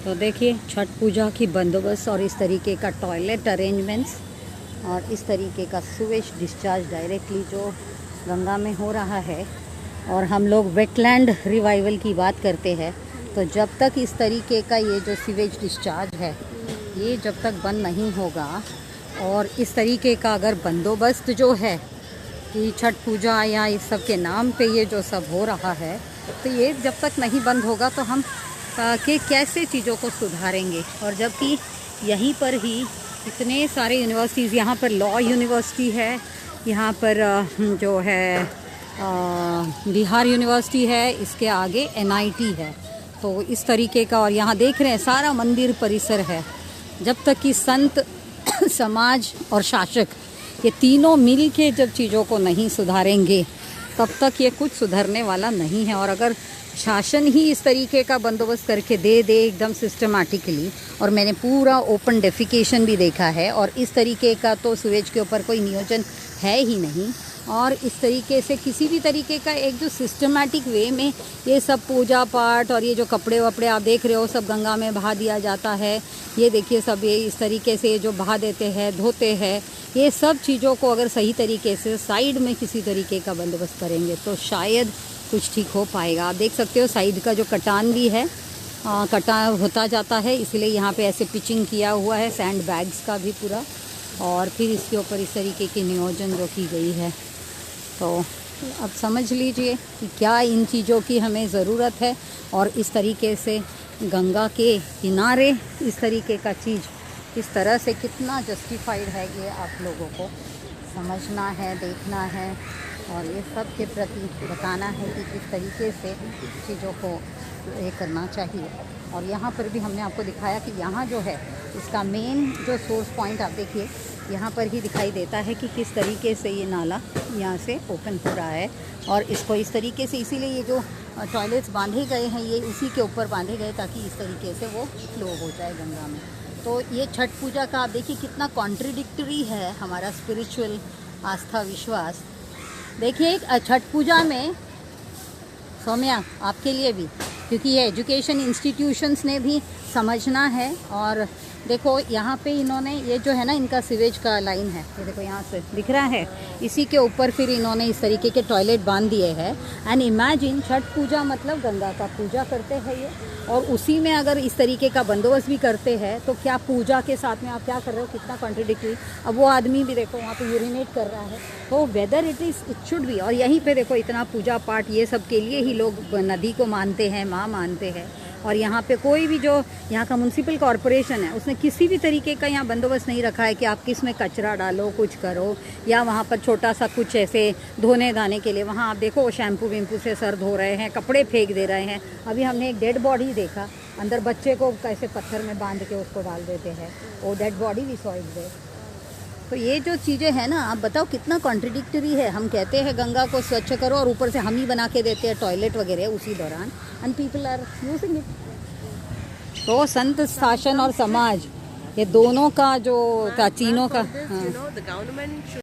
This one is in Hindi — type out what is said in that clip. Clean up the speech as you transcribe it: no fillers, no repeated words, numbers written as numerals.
तो देखिए छठ पूजा की बंदोबस्त और इस तरीके का टॉयलेट अरेंजमेंट्स और इस तरीके का सुवेज डिस्चार्ज डायरेक्टली जो गंगा में हो रहा है। और हम लोग वेटलैंड रिवाइवल की बात करते हैं, तो जब तक इस तरीके का ये जो सीवेज डिस्चार्ज है ये जब तक बंद नहीं होगा और इस तरीके का अगर बंदोबस्त जो है कि छठ पूजा या इस सब के नाम पे ये जो सब हो रहा है, तो ये जब तक नहीं बंद होगा तो हम कि कैसे चीज़ों को सुधारेंगे। और जबकि यहीं पर ही इतने सारे यूनिवर्सिटीज़, यहाँ पर लॉ यूनिवर्सिटी है, यहाँ पर जो है बिहार यूनिवर्सिटी है, इसके आगे NIT है। तो इस तरीके का, और यहाँ देख रहे हैं सारा मंदिर परिसर है। जब तक कि संत समाज और शासक ये तीनों मिल के जब चीज़ों को नहीं सुधारेंगे तब तक ये कुछ सुधरने वाला नहीं है। और अगर शासन ही इस तरीके का बंदोबस्त करके दे एकदम सिस्टमेटिकली, और मैंने पूरा ओपन डेफिकेशन भी देखा है, और इस तरीके का तो सीवेज के ऊपर कोई नियोजन है ही नहीं। और इस तरीके से किसी भी तरीके का एक जो सिस्टमेटिक वे में ये सब पूजा पाठ और ये जो कपड़े वपड़े आप देख रहे हो सब गंगा में बहा दिया जाता है। ये देखिए सब ये इस तरीके से जो बहा देते हैं, धोते हैं, ये सब चीज़ों को अगर सही तरीके से साइड में किसी तरीके का बंदोबस्त करेंगे तो शायद कुछ ठीक हो पाएगा। आप देख सकते हो साइड का जो कटान भी है कटा होता जाता है, इसलिए यहाँ पे ऐसे पिचिंग किया हुआ है सैंड बैग्स का भी पूरा, और फिर इसके ऊपर इस तरीके की नियोजन जो की गई है। तो अब समझ लीजिए कि क्या इन चीज़ों की हमें ज़रूरत है, और इस तरीके से गंगा के किनारे इस तरीके का चीज़ इस तरह से कितना जस्टिफाइड है, ये आप लोगों को समझना है, देखना है, और ये सब के प्रति बताना है कि किस तरीके से चीज़ों को ये करना चाहिए। और यहाँ पर भी हमने आपको दिखाया कि यहाँ जो है इसका मेन जो सोर्स पॉइंट आप देखिए, यहाँ पर ही दिखाई देता है कि किस तरीके से ये नाला यहाँ से ओपन हो रहा है। और इसको इस तरीके से, इसीलिए ये जो टॉयलेट्स बांधे गए हैं ये उसी के ऊपर बांधे गए ताकि इस तरीके से वो फ्लो हो जाए गंगा में। तो ये छठ पूजा का आप देखिए कितना कॉन्ट्रडिक्टरी है हमारा स्पिरिचुअल आस्था विश्वास। देखिए छठ पूजा में सौम्या आपके लिए भी, क्योंकि ये एजुकेशन इंस्टीट्यूशंस ने भी समझना है। और देखो यहाँ पे इन्होंने ये जो है ना इनका सीवेज का लाइन है, ये देखो यहाँ से दिख रहा है, इसी के ऊपर फिर इन्होंने इस तरीके के टॉयलेट बांध दिए हैं। एंड इमेजिन छठ पूजा मतलब गंगा का पूजा करते हैं ये, और उसी में अगर इस तरीके का बंदोबस्त भी करते हैं तो क्या पूजा के साथ में आप क्या कर रहे हो, कितना कॉन्ट्रडिक्टरी। अब वो आदमी भी देखो वहाँ पे यूरिनेट कर रहा है, तो वेदर इट शुड बी। और यहीं पे देखो इतना पूजा पाठ ये सब के लिए ही लोग नदी को मानते हैं, माँ मानते हैं। और यहाँ पे कोई भी जो यहाँ का म्यूनसिपल कॉरपोरेशन है उसने किसी भी तरीके का यहाँ बंदोबस्त नहीं रखा है कि आप किस में कचरा डालो, कुछ करो, या वहाँ पर छोटा सा कुछ ऐसे धोने धाने के लिए वहाँ आप देखो शैम्पू वैम्पू से सर धो रहे हैं, कपड़े फेंक दे रहे हैं। अभी हमने एक डेड बॉडी देखा, अंदर बच्चे को कैसे पत्थर में बांध के उसको डाल देते हैं, वो डेड बॉडी भी सॉइल दे। तो ये जो चीज़ें हैं ना, आप बताओ कितना कॉन्ट्रडिक्टरी है। हम कहते हैं गंगा को स्वच्छ करो और ऊपर से हम ही बना के देते हैं टॉयलेट वगैरह उसी दौरान, and people are using it. तो संत शासन और समाज ये दोनों का जो तीनों का